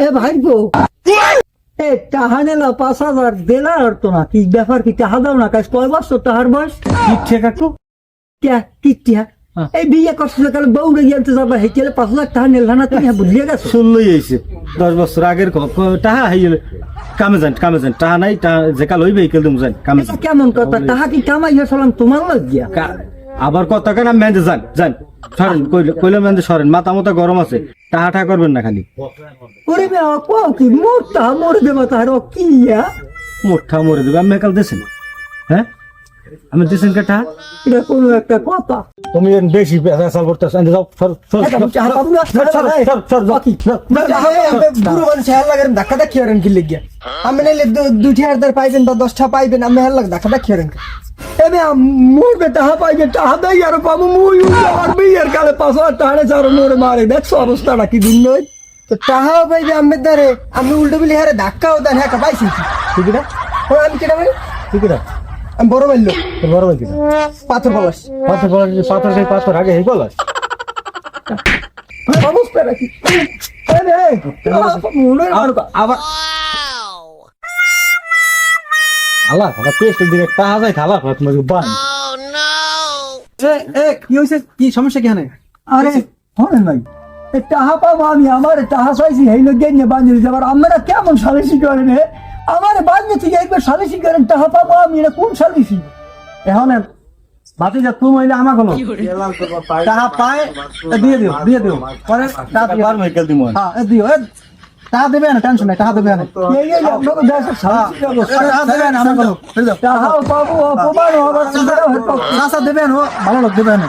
এ ভাই গো, এ টাহা নেলা 5,000 দেলা আর তো না, কি ব্যাপার, কি টাহা দাও না? কাজ কয় বছর টাহার বয়স? কিচ্ছে কাকু কিটিয়া এই বিয়ে করছিল কালে বউ রে গিয়ে যাবা হেঁচে 5,000 টাকা নেলা না, তুমি বুঝিয়ে গেছো? শুনলই আইছে 10 বছর আগের টাহা হইলে কামে যান টাহা নাই যে কাল হইবে এই কেলদম যান কামে এটা কেমন কথা? টাহা কি কামাই হয়েছিলাম তোমার লাগিয়া? আবার কথা কেন মেন্দে যান সরেন কইলে মেন্দে সরেন মাথা মতো গরম আছে টাহা করবেন না খালি ওরে মেয়া কও কি মোর টাহা মরে দেবা তাহার কি ইয়া? মোটা মরে দেবে আমি কাল দিছেন হ্যাঁ আমি দিছেন কে টাহা এটা কোনো একটা কথা? তুমি বেশি পেশা করতেছ যাও সর টাহা পাবো না, বাকি বুড়ো মানুষ হেয়ার লাগে ধাক্কা দেখি হরেন কি লেগিয়া আমি নাইলে 2,000 পাইবেন বা 10টা পাইবেন আমি হেয়ার লাগে ধাক্কা দেখি হরেন এবে মোরবে টাহা পাইবে, টাহা দেই আর পাবো মুই আর বিয়ের কালে 5,000 টাকা ছাড়ো মোরে মারে। দেখছো অবস্থাটা কি দিন নয়? তো টাহাও পাইবে আমি দ্বারে আমি উল্টো বিলি হারে ধাক্কাও দেন হ্যাঁ পাইছি ঠিক না আমি কেটা ভাই ঠিক না আমি বড় মারলো বড় ভাই কিনা পাথর পলাশ পাথর আগে এই বলাস অবস্থাটা কি? আবার আল্লাহ আমার পেস্টের দিকে টাহা যায় খালা তোমার বান কি হয়েছে কি সমস্যা কি হানে আরে হলেন ভাই, টাহা পাবো আমি, আমার টাহা চাইছি এই লোক নিয়ে বাঁধিয়ে দিতে। আবার আমরা কেমন সালিসি করেন? আমার বাঁধতে থেকে একবার সালিসি করেন, টাহা পাবো আমি, এটা কোন সালিসি? এখন বাতি যা তুমি হইলে আমার কোনো টাহা পায় দিয়ে দিও পরে টাকা বার মেকেল দিমু হ্যাঁ দিও টাকা দেবে না টেনশন নাই টাকা দেবে না টাকা দেবে না আমার কোনো টাহাও পাবো, অপমান হবার দেবে না ভালো লোক দেবে না